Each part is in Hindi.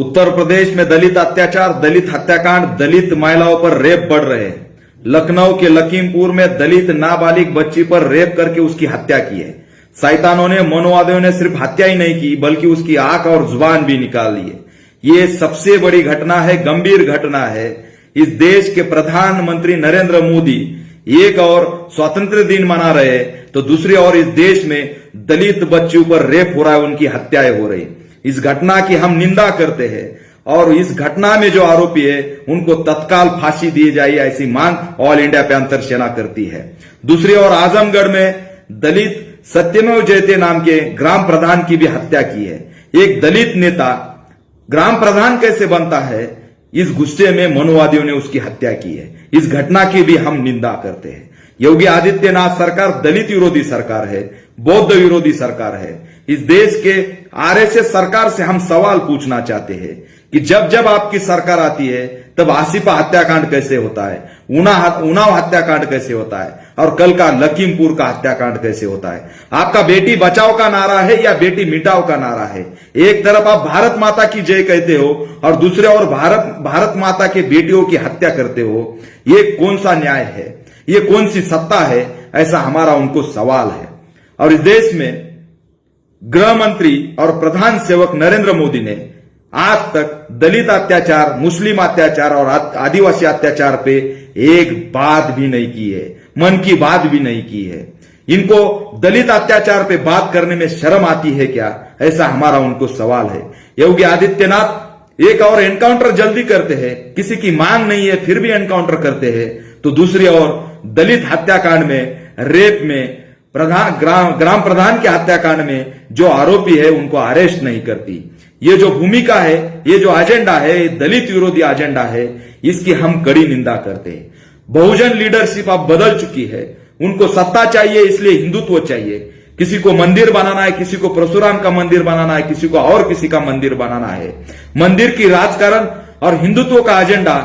उत्तर प्रदेश में दलित अत्याचार, दलित हत्याकांड, दलित महिलाओं पर रेप बढ़ रहे हैं। लखनऊ के लखीमपुर में दलित नाबालिग बच्ची पर रेप करके उसकी हत्या की है। शैतानों ने, मनोवादियों ने सिर्फ हत्या ही नहीं की बल्कि उसकी आंख और जुबान भी निकाल ली है। ये सबसे बड़ी घटना है, गंभीर घटना है। इस देश के प्रधानमंत्री नरेंद्र मोदी एक और स्वतंत्र दिन मना रहे तो दूसरी ओर इस देश में दलित बच्चियों पर रेप हो रहा है, उनकी हत्याएं हो रही। इस घटना की हम निंदा करते हैं और इस घटना में जो आरोपी है उनको तत्काल फांसी दी जाए, ऐसी मांग ऑल इंडिया पैंथर सेना करती है। दूसरी ओर आजमगढ़ में दलित सत्यमेव जयते नाम के ग्राम प्रधान की भी हत्या की है। एक दलित नेता ग्राम प्रधान कैसे बनता है, इस गुस्से में मनोवादियों ने उसकी हत्या की है। इस घटना की भी हम निंदा करते हैं। योगी आदित्यनाथ सरकार दलित विरोधी सरकार है, बौद्ध विरोधी सरकार है। इस देश के आरएसएस सरकार से हम सवाल पूछना चाहते हैं कि जब जब आपकी सरकार आती है तब आसिफा हत्याकांड कैसे होता है, उन्नाव हत्याकांड कैसे होता है और कल का लखीमपुर का हत्याकांड कैसे होता है। आपका बेटी बचाओ का नारा है या बेटी मिटाओ का नारा है। एक तरफ आप भारत माता की जय कहते हो और दूसरे ओर भारत माता के बेटियों की हत्या करते हो। ये कौन सा न्याय है, ये कौन सी सत्ता है, ऐसा हमारा उनको सवाल है। और इस देश में गृह मंत्री और प्रधान सेवक नरेंद्र मोदी ने आज तक दलित अत्याचार, मुस्लिम अत्याचार और आदिवासी अत्याचार पे एक बात भी नहीं की है, मन की बात भी नहीं की है। इनको दलित अत्याचार पे बात करने में शर्म आती है क्या, ऐसा हमारा उनको सवाल है। योगी आदित्यनाथ एक और एनकाउंटर जल्दी करते हैं, किसी की मांग नहीं है फिर भी एनकाउंटर करते हैं, तो दूसरी ओर दलित हत्याकांड में, रेप में, ग्राम प्रधान के हत्याकांड में जो आरोपी है उनको अरेस्ट नहीं करती। ये जो भूमिका है, ये जो एजेंडा है, दलित विरोधी एजेंडा है, इसकी हम कड़ी निंदा करते हैं। बहुजन लीडरशिप अब बदल चुकी है। उनको सत्ता चाहिए, इसलिए हिंदुत्व चाहिए। किसी को मंदिर बनाना है, किसी को परशुराम का मंदिर बनाना है, किसी को और किसी का मंदिर बनाना है। मंदिर की राजकारण और हिंदुत्व का एजेंडा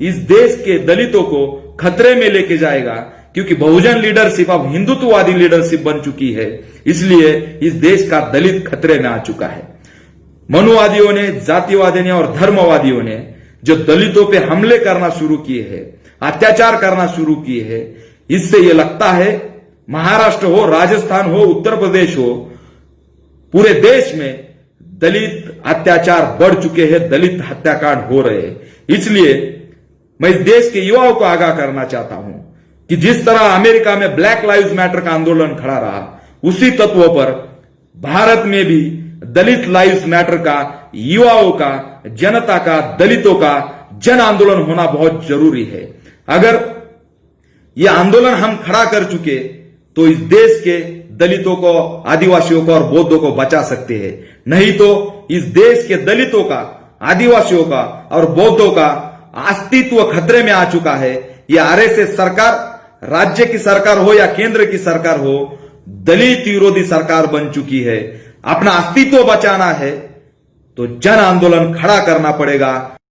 इस देश के दलितों को खतरे में लेके जाएगा, क्योंकि बहुजन लीडरशिप अब हिंदुत्ववादी लीडरशिप बन चुकी है। इसलिए इस देश का दलित खतरे में आ चुका है। मनुवादियों ने, जातिवादियों ने और धर्मवादियों ने जो दलितों पे हमले करना शुरू किए हैं, अत्याचार करना शुरू किए हैं, इससे यह लगता है महाराष्ट्र हो, राजस्थान हो, उत्तर प्रदेश हो, पूरे देश में दलित अत्याचार बढ़ चुके हैं, दलित हत्याकांड हो रहे हैं। इसलिए मैं इस देश के युवाओं को आगाह करना चाहता हूं कि जिस तरह अमेरिका में ब्लैक लाइव्स मैटर का आंदोलन खड़ा रहा, उसी तत्वों पर भारत में भी दलित लाइव्स मैटर का, युवाओं का, जनता का, दलितों का जन आंदोलन होना बहुत जरूरी है। अगर यह आंदोलन हम खड़ा कर चुके तो इस देश के दलितों को, आदिवासियों को और बौद्धों को बचा सकते हैं। नहीं तो इस देश के दलितों का, आदिवासियों का और बौद्धों का अस्तित्व खतरे में आ चुका है। यह आरएसएस सरकार, राज्य की सरकार हो या केंद्र की सरकार हो, दलित विरोधी सरकार बन चुकी है। अपना अस्तित्व बचाना है तो जन आंदोलन खड़ा करना पड़ेगा।